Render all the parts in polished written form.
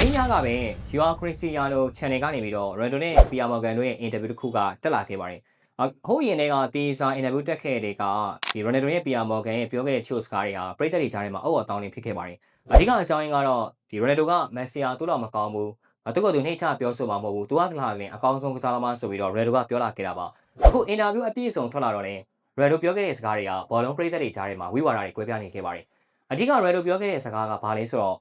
င်းများကပဲ Joao Cristiano Channel ကနေပြီးတော့ Ronaldo နဲ့ Pierre Morgan တို့ရဲ့ interview တစ်ခုကတက်လာခဲ့ပါတယ်။ဟိုးရင်တွေကတေးစာ interview တက်ခဲ့တဲ့ကဒီ Ronaldo နဲ့ Pierre Morgan ရဲ့ပြောခဲ့တဲ့ ချို့စကားတွေဟာပရိသတ်တွေကြားထဲမှာအုတ်အတောင်းတွေဖြစ်ခဲ့ပါတယ်။အဓိကအကြောင်းရင်းကတော့ဒီ Ronaldo က Messi ဟာသူ့လောက်မကောင်းဘူး။သူကသူနှိမ့်ချပြောဆိုမှာမဟုတ်ဘူး။သူကတလားလင်အကောင်းဆုံးကစားသမားဆိုပြီးတော့ Ronaldo ကပြောလာခဲ့တာပါ။အခု interview အပြည့်အစုံထွက်လာတော့လေ Ronaldo ပြောခဲ့တဲ့စကားတွေကဘောလုံးပရိသတ်တွေကြားထဲမှာဝိဝါဒတွေကွဲပြားနေခဲ့ပါတယ်။အဓိက Ronaldo ပြောခဲ့တဲ့စကားကဘာလဲဆိုတော့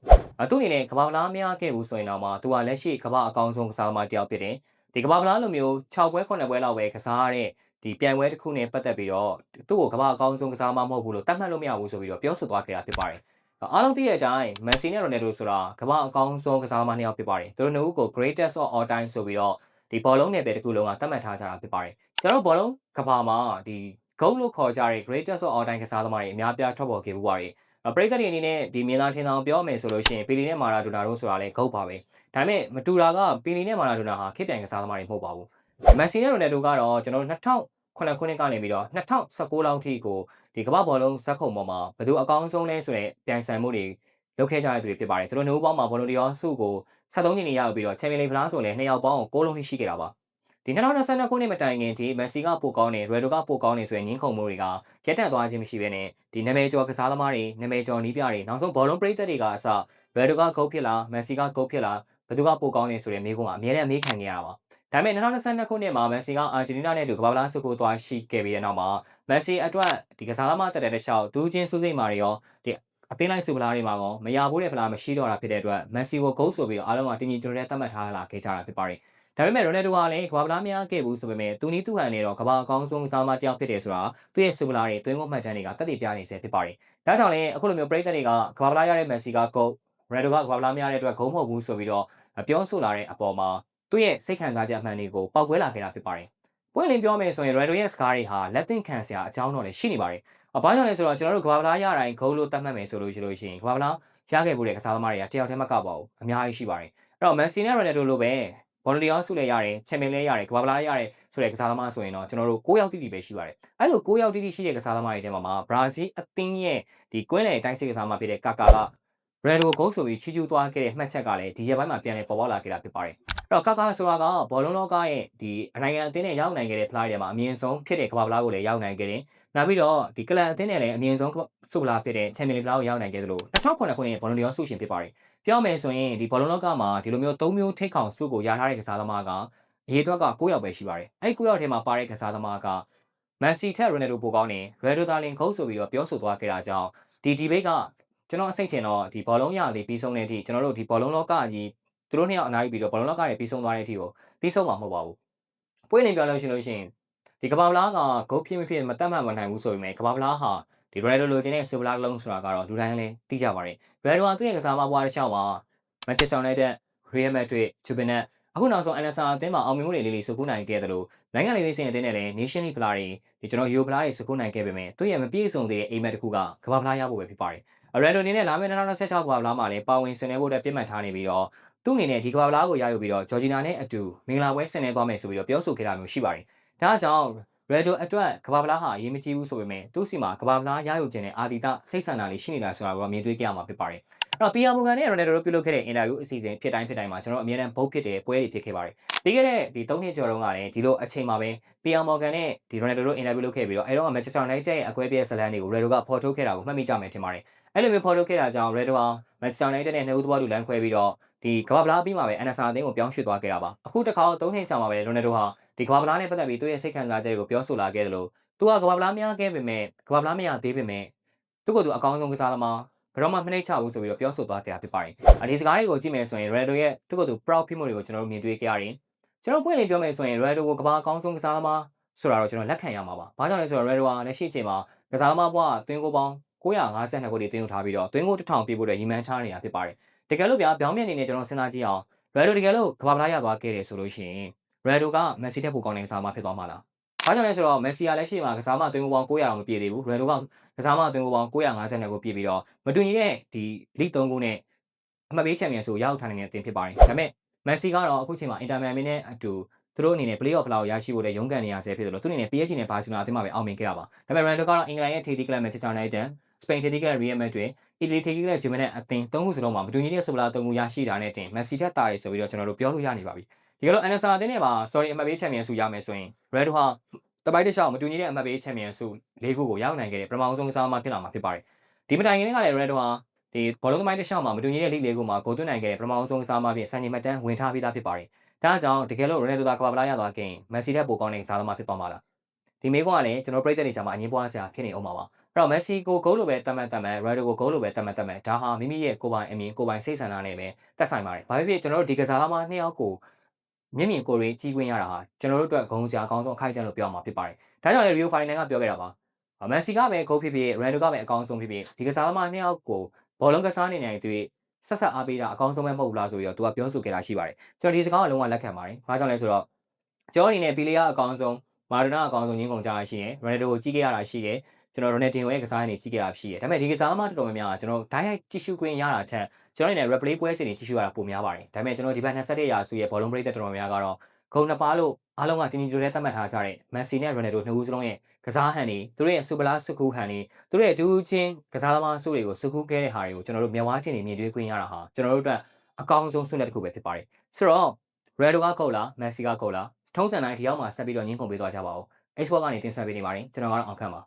သူ့အနေနဲ့ကမ္ဘာဖလားမရခဲ့ဘူးဆိုရင်တော့မှသူကလက်ရှိကမ္ဘာအကောင်းဆုံးကစားသမားတစ်ယောက်ဖြစ်တယ်။ဒီကမ္ဘာဖလားလိုမျိုး6ပွဲ9ပွဲလောက်ပဲကစားရတဲ့ဒီပြိုင်ပွဲတစ်ခုနဲ့ပတ်သက်ပြီးတော့သူ့ကိုကမ္ဘာအကောင်းဆုံးကစားသမားမဟုတ်ဘူးလို့သတ်မှတ်လို့မရဘူးဆိုပြီးတော့ပြောဆိုသွားခဲ့တာဖြစ်ပါတယ်။အားလုံးသိတဲ့အတိုင်း Messi နဲ့ Ronaldo ဆိုတာကမ္ဘာအကောင်းဆုံးကစားသမားနှစ်ယောက်ဖြစ်ပါတယ်။သူတို့နှစ်ဦးကို greatest of all time ဆိုပြီးတော့ဒီဘောလုံးနယ်ပယ်တစ်ခုလုံးကသတ်မှတ်ထားကြတာဖြစ်ပါတယ်။ကျွန်တော်ဘောလုံးကမ္ဘာမှာဒီ GOAT လို့ခေါ်ကြတဲ့ greatest of all time ကစားသမားတွေအများပြားထွက်ပေါ်ခဲ့မှုပါတယ်။ပရိသတ်တွေအနေနဲ့ဒီမြင်သာထင်သာပြောမယ်ဆိုလို့ရှိရင်ပီလီနဲ့မာရာဒိုနာတို့ဆိုတာလည်းဂုတ်ပါပဲဒါပေမဲ့မတူတာကပီလီနဲ့မာရာဒိုနာဟာခေတ်ပြိုင်ကစားသမားတွေမဟုတ်ပါဘူးမက်ဆီနဲ့ရိုနယ်ဒိုကတော့ကျွန်တော်တို့2009ခုနှစ်ကနေပြီးတော့2019လောက်ထိကိုဒီကမ္ဘာဘောလုံးဇက်ခုံပေါ်မှာဘယ်သူအကောင်းဆုံးလဲဆိုတဲ့ပြိုင်ဆိုင်မှုတွေလုပ်ခဲ့ကြတဲ့သူတွေဖြစ်ပါတယ်သူတို့နှစ်ဦးပေါင်းမှာဘောလုံးဒီယောစုကို73ညနေရောက်ပြီးတော့ချန်ပီယံလိဂ်ဖလားဆိုလည်း2ယောက်ပေါင်းကို6လုံးထိရှိခဲ့တာပါဒီ2022ခုနှစ်မတိုင်ခင်ဒီမက်ဆီကပိုကောင်းတယ်ရိုဒိုကပိုကောင်းတယ်ဆိုရင်ငင်းခုန်မှုတွေကရက်တန့်သွားခြင်းမရှိဘဲနဲ့ဒီနာမည်ကျော်ကစားသမားတွေနာမည်ကျော်နီးပြတွေနောက်ဆုံးဘောလုံးပရိသတ်တွေကအစရိုဒိုကဂုတ်ဖြစ်လာမက်ဆီကဂုတ်ဖြစ်လာဘယ်သူကပိုကောင်းလဲဆိုတဲ့မေးခွန်းကအများနဲ့အမေးခံနေရတာပါဒါပေမဲ့2022ခုနှစ်မှာမက်ဆီကအာဂျင်တီးနားနဲ့တူကမ္ဘာ့ဖလားဆုကိုသွားရှိခဲ့ပြီးတဲ့နောက်မှာမက်ဆီအတွက်ဒီကစားသမားတက်တဲ့တစ်ချောက်ဒူးချင်းစူးစိမ်မာတွေရောဒီအသင်းလိုက်စုဖလားတွေမှာကောမရဘူးတဲ့ဖလားမရှိတော့တာဖြစ်တဲ့အတွက်မက်ဆီကိုဂုတ်ဆိုပြီးတော့အားလုံးကတင်းကြီးကြွတဲ့သတ်မှတ်ထားလာခဲ့ကြတာဖြစ်ပါတယ်ဒါပေမဲ့ရိုနယ်ဒိုကလည်းကမ္ဘာ့ဖလားမရခဲ့ဘူးဆိုပေမဲ့သူနီးသူဟန်နေတော့ကမ္ဘာအကောင်းဆုံးကစားသမားတစ်ယောက်ဖြစ်တယ်ဆိုတာသူ့ရဲ့ဆုဖလားတွေတွင်းကုန်မှတ်တမ်းတွေကတက်တည်ပြနေစေဖြစ်ပါတယ်ဒါကြောင့်လည်းအခုလိုမျိုးပရိသတ်တွေကကမ္ဘာ့ဖလားရတဲ့မက်ဆီကဂုတ်ရိုနယ်ဒိုကကမ္ဘာ့ဖလားမရတဲ့အတွက်ဂုံးမဟုတ်ဘူးဆိုပြီးတော့ပြောဆိုလာတဲ့အပေါ်မှာသူ့ရဲ့စိတ်ခံစားချက်အမှန်တွေကိုပောက်ကွဲလာခဲ့တာဖြစ်ပါတယ်။ပွင့်လင်းပြောမယ်ဆိုရင် Ronaldo ရဲ့စကားတွေဟာလက်သင့်ခံစရာအကြောင်းတော့လည်းရှိနေပါတယ်။ဘာကြောင့်လဲဆိုတော့ကျွန်တော်တို့ကမ္ဘာ့ဖလားရတိုင်းဂိုးလို့သတ်မှတ်မယ်ဆိုလို့ရှိရင်ကမ္ဘာ့ဖလားရခဲ့မှုတဲ့ကစားသမားတွေကတယောက်တည်းမကပါဘူး။အများကြီးရှိပါတယ်။အဲ့တော့ Messi နဲ့ Ronaldo လိုပဲဘောလုံးဒီအောင်ဆုလည်းရတယ်ချန်ပီယံလည်းရတယ်ကမ္ဘာ့ဖလားရတယ်ဆိုတဲ့ကစားသမားဆိုရင်တော့ကျွန်တော်တို့9ယောက်တိတိပဲရှိပါတယ်။အဲ့လို9ယောက်တိတိရှိတဲ့ကစားသမားတွေထဲမှာဘရာဇီးအသင်းရဲ့ဒီကွင်းလေတိုင်းစစ်ကစားသမားဖြစ်တဲ့ကာကာက Ronaldo ကိုဂိုးဆိုပြီးချီးကျူးသွားခဲ့တဲ့မှတ်ချက်ကလည်းဒီရက်ပိုင်းမှာပြန်လည်ပေါ်ပေါက်လာခဲ့တာဖြစ်ပါတယ်။အဲ့တော့ကာကာဆိုတာကဘောလုံးလောကရဲ့ဒီနိုင်ငံအသင်းနဲ့ရောက်နိုင်ခဲ့တဲ့ဖလားတွေမှာအမြင့်ဆုံးဖြစ်တဲ့ကမ္ဘာ့ဖလားကိုလည်းရောက်နိုင်ခဲ့တယ်။နောက်ပြီးတော့ဒီကလပ်အသင်းနဲ့လည်းအမြင့်ဆုံးဆုဖလားဖြစ်တဲ့ချန်ပီယံလိဂ်ဖလားကိုရောက်နိုင်ခဲ့သလို2009ခုနှစ်ဘောလုံးဒီယောဆုရှင်ဖြစ်ပါတယ်။ပြောမယ်ဆိုရင်ဒီဘောလုံးလောကမှာဒီလိုမျိုး3မျိုးထိတ်ခေါင်ဆုကိုရထားတဲ့ကစားသမားကအရေးအတွက်က9ယောက်ပဲရှိပါတယ်။အဲ့9ယောက်ထဲမှာပါတဲ့ကစားသမားကမက်ဆီထက်ရိုနယ်ဒိုပိုကောင်းတယ်။ရိုနယ်ဒိုဒါလင်ဂုတ်ဆိုပြီးတော့ပြောဆိုသွားခဲ့တာကြောင့်ဒီဒီဘိတ်ကကျွန်တော်အစိတ်ချင်တော့ဒီဘောလုံးရလေးပြီးဆုံးတဲ့အထိကျွန်တော်တို့ဒီဘောလုံးလောကကြီးသူတို့နှစ်ယောက်အနားယူပြီးတော့ဘောလုံးလောကရဲ့ပြီးဆုံးသွားတဲ့အထိကိုပြီးဆုံးမှာမဟုတ်ပါဘူး။ပွင့်လင်းပြောလို့ရှိရင်ဒီကမ္ဘာဖလားကဂုတ်ဖြစ်မဖြစ်မတတ်မှတ်မနိုင်ဘူးဆိုပေမဲ့ကမ္ဘာဖလားဟာဒီ Ronaldo လိုချင်တဲ့ဆူပလာလုံးဆိုတာကတော့လူတိုင်းလည်းသိကြပါတယ်။ Ronaldo ကသူ့ရဲ့ကစားမဘွားတစ်ချောင်းမှာ Manchester United, Real Madrid, Juventus အခုနောက်ဆုံး NSR အသင်းမှာအောင်မြင်မှုတွေလေးစုကူးနိုင်ခဲ့တယ်လို့နိုင်ငံလေးစင်အသင်းနဲ့လည်း Nation League ဖလားတွေဒီကျွန်တော် Euro ဖလားတွေစုကူးနိုင်ခဲ့ပေမဲ့သူ့ရဲ့မပြည့်စုံသေးတဲ့အိမ်မက်တစ်ခုကကမ္ဘာဖလားရဖို့ပဲဖြစ်ပါတယ်။ Ronaldo အနေနဲ့လာမယ့်2026ကမ္ဘာဖလားမှာလည်းပါဝင်ဆင်နွှဲဖို့အတွက်ပြစ်မှတ်ထားနေပြီးတော့သူ့အနေနဲ့ဒီကမ္ဘာဖလားကိုရယူပြီးတော့ဂျော်ဂျီနာနဲ့အတူမင်္ဂလာပွဲဆင်နွှဲသွားမယ်ဆိုပြီးတော့ပြောဆိုခဲ့တာမျိုးရှိပါတယ်။ဒါကြောင့် Ronaldo အတွက်ကမ္ဘာဖလားဟာအရေးမကြီးဘူးဆိုပေမဲ့သူ့စီမှာကမ္ဘာဖလားရယူခြင်းနဲ့အာဒီတစိတ်ဆန္ဒလေးရှိနေတာဆိုတာကိုမြင်တွေ့ကြရမှာဖြစ်ပါတယ်။အဲ့တော့ Pierre Morgan နဲ့ Ronaldo တို့ပြုလုပ်ခဲ့တဲ့ interview အစီအစဉ်ဖြစ်တိုင်းမှာကျွန်တော်အများနဲ့ဘုတ်ဖြစ်တဲ့ပွဲတွေဖြစ်ခဲ့ပါတယ်။ပြီးခဲ့တဲ့ဒီ3နှစ်ကျော်တုန်းကလည်းဒီလိုအချိန်မှာပဲ Pierre Morgan နဲ့ဒီ Ronaldo တို့ interview လုပ်ခဲ့ပြီးတော့အဲ့တော့ Manchester United ရဲ့အကွဲပြဲဇလန်းတွေကို Ronaldo ကဖော်ထုတ်ခဲ့တာကိုမှတ်မိကြမယ်ထင်ပါတယ်။အဲ့လိုမျိုးဖော်ထုတ်ခဲ့တာကြောင့် Ronaldo ဟာ Manchester United နဲ့နှစ်ဦးသဘောတူလမ်းခွဲပြီးတော့ဒီကမ္ဘာ့ဖလားပြီးမှပဲ NSR အသင်းကိုပြောင်းရွှေ့သွားခဲ့တာပါ။အခုတစ်ခါ3နှစ်ကြာမှာပဲ Ronaldo ဟာဒီကမ္ဘာ့ဖလားနဲ့ပတ်သက်ပြီးသူ့ရဲ့စိတ်ခံစားချက်တွေကိုပြောဆိုလာခဲ့တယ်လို့သူကကမ္ဘာ့ဖလားမရခဲ့ပေမဲ့ကမ္ဘာ့ဖလားမရသေးပေမဲ့သူ့ကိုယ်သူအကောင်းဆုံးကစားသမားဘယ်တော့မှမနှိမ့်ချဘူးဆိုပြီးတော့ပြောဆိုသွားခဲ့တာဖြစ်ပါတယ်။ဒီစကားတွေကိုကြည့်မယ်ဆိုရင် Ronaldo ရဲ့သူ့ကိုယ်သူ proud ဖြစ်မှုတွေကိုကျွန်တော်တို့မြင်တွေ့ခဲ့ရတယ်။ကျွန်တော်ပွင့်လင်းပြောမယ်ဆိုရင် Ronaldo ကိုကမ္ဘာအကောင်းဆုံးကစားသမားဆိုတာတော့ကျွန်တော်လက်ခံရမှာပါ။ဘာကြောင့်လဲဆိုတော့ Ronaldo ဟာလက်ရှိအချိန်မှာကစားသမားဘဝအတွင်းကိုပေါင်း952ခုတည်းတင်ယူထားပြီးတော့အတွင်းကို1000ပြည့်ဖို့အတွက်ရည်မှန်းထားနေတာဖြစ်ပါတယ်။တကယ်လို့ဗျာပြောင်းပြန်နေနေကျွန်တော်စဉ်းစားကြည့်အောင် Ronaldo တကယ်လို့ကမ္ဘာ့ဖလားရသွားခဲ့တယ်ဆိုလို့ရှိရင် Ronaldo က Messi ထက်ပိုကောင်းတဲ့ကစားသမားဖြစ်သွားမှာလား။ဘာကြောင့်လဲဆိုတော့ Messi ကလက်ရှိမှာကစားသမားအတွင်းကိုပေါင်း900တောင်မပြည့်သေးဘူး။ Ronaldo ကကစားသမားအတွင်းကိုပေါင်း952ခုပြည့်ပြီးတော့မတူညီတဲ့ဒီ League 3ခုနဲ့အမှတ်ပေးချန်ပီယံဆိုရောက်ထားနိုင်တဲ့အသင်းဖြစ်ပါတယ်။ဒါပေမဲ့ Messi ကတော့အခုချိန်မှာ Inter Miami နဲ့အတူသူတို့အနေနဲ့ Play-off ဖလားကိုရရှိဖို့လည်းရုန်းကန်နေရဆဲဖြစ်တယ်လို့သူအနေနဲ့ PSG နဲ့ Barcelona အသင်းမှာပဲအောင်မြင်ခဲ့တာပါ။ဒါပေမဲ့ Ronaldo ကတော့အင်္ဂလန်ရဲ့ ထိပ်သီးကလပ် Manchester United စပိန်ထိပ်သီးကရီယယ်မက်ဒရစ်အီတလီထိပ်သီးကဂျူမန်နဲ့အသင်း၃ခုစလုံးမှာမတူညီတဲ့ဆိုပလာ၃ခုရရှိတာနဲ့တင်မက်ဆီထက်တာတယ်ဆိုပြီးတော့ကျွန်တော်တို့ပြောလို့ရနေပါပြီဒီကလိုအန်နဆာအသင်းနဲ့ပါ sorry အမှတ်ပေးချန်ပီယံဆုရမယ်ဆိုရင် Red ဟာတပိုက်တစ်လျှောက်မတူညီတဲ့အမှတ်ပေးချန်ပီယံဆု၄ခုကိုရောက်နိုင်ခဲ့တဲ့ပထမဆုံးကစားသမားဖြစ်လာမှာဖြစ်ပါတယ်ဒီမတိုင်ခင်ကလည်း Red ဟာဒီဘောလုံးသမိုင်းတစ်လျှောက်မှာမတူညီတဲ့လိလေးခုမှာဂိုးသွင်းနိုင်ခဲ့တဲ့ပထမဆုံးကစားသမားဖြစ်စံချိန်မှတ်တမ်းဝင်ထားပြီးသားဖြစ်ပါတယ်ဒါကြောင့်တကယ်လို့ Ronaldo ကဘာပလာရသွားခင်မက်ဆီတဲ့ပိုကောင်းတဲ့ကစားသမားဖြစ်သွားမှာလားဒီမေးခွန်းကလည်းကျွန်တော်ပြည်သက်နေကြမှာအငင်းပွားစရာဖြစ်နေအောင်ပါအဲ့တော့မက်ဆီကိုဂိုးလိုပဲတတ်မှတ်ရိုက်ဒိုကိုဂိုးလိုပဲတတ်မှတ်ဒါဟာမိမိရဲ့ကိုယ်ပိုင်အမြင်ကိုယ်ပိုင်စိတ်ဆန္ဒနဲ့ပဲတက်ဆိုင်ပါတယ်ဘာဖြစ်ဖြစ်ကျွန်တော်တို့ဒီကစားသမားနှစ်ယောက်ကိုမျက်မြင်ကိုယ်ရေးကြီးခွင့်ရတာဟာကျွန်တော်တို့အတွက်ဂုဏ်စရာအကောင်းဆုံးအခိုက်အတန့်လို့ပြောမှာဖြစ်ပါတယ်ဒါကြောင့်လည်း Rio Ferdinand ကပြောခဲ့တာပါမက်ဆီကပဲဂိုးဖြစ်ဖြစ် Ronaldo ကပဲအကောင်းဆုံးဖြစ်ဖြစ်ဒီကစားသမားနှစ်ယောက်ကိုဘောလုံးကစားနေနိုင်တဲ့ဆက်ဆက်အားပေးတာအကောင်းဆုံးပဲမဟုတ်လားဆိုပြီးတော့သူကပြောဆိုခဲ့တာရှိပါတယ်ကျွန်တော်ဒီစကားကိုလုံးဝလက်ခံပါတယ်ဘာကြောင့်လဲဆိုတော့ကျွန်တော်အနေနဲ့ပီလီယာအကောင်းဆုံးမာဒိုနာအကောင်းဆုံးညင်းကုန်ကြရရှိတယ်ရိုနယ်ဒိုကိုကြီးခဲ့ရတာရှိတယ်ကျွန်တော်ရိုနယ်ဒင်ရဲ့ကစားနေကြီးခဲ့တာရှိတယ်ဒါပေမဲ့ဒီကစားသမားတော်တော်များများကျွန်တော်ဓာတ်ရိုက်ကြည့်ရှုခွင့်ရတာထက်ကျွန်တော်အနေနဲ့ replay ပွဲစဉ်တွေကြည့်ရှုရတာပိုများပါတယ်ဒါပေမဲ့ကျွန်တော်ဒီဘက်21ရာစုရဲ့ဘောလုံးပရိသတ်တော်တော်များကတော့ဂုံနှစ်ပါလို့အားလုံးကတင်းတင်းကြပ်ကြပ်သတ်မှတ်ထားကြတဲ့မန်စီနဲ့ရိုနယ်ဒိုနှစ်ဦးစလုံးရဲ့ကစားဟန်တွေသူတို့ရဲ့စူပလာစုကူဟန်တွေသူတို့ရဲ့ဒူးချင်းကစားသမားစုတွေကိုစုကူခဲ့တဲ့ဟာတွေကိုကျွန်တော်တို့မျက်ဝါးချင်းတွေမြင်တွေ့ခွင့်ရတာဟာကျွန်တော်တို့အတွက်အကောင်းဆုံးဆုလက်တစ်ခုပဲဖြစ်ပါတယ်ဆိုတော့ Ronaldo ကကောက်လားမက်ဆီကကောက်လားထုံးစံတိုင်းဒီရောက်မှာဆက်ပြီးတော့ညှင်းကုန်ပေးသွားကြပါဦး Xbox ကနေတင်ဆက်ပေးနေပါတယ်ကျွန်တော်ကတော့အောင်ခန့်ပါ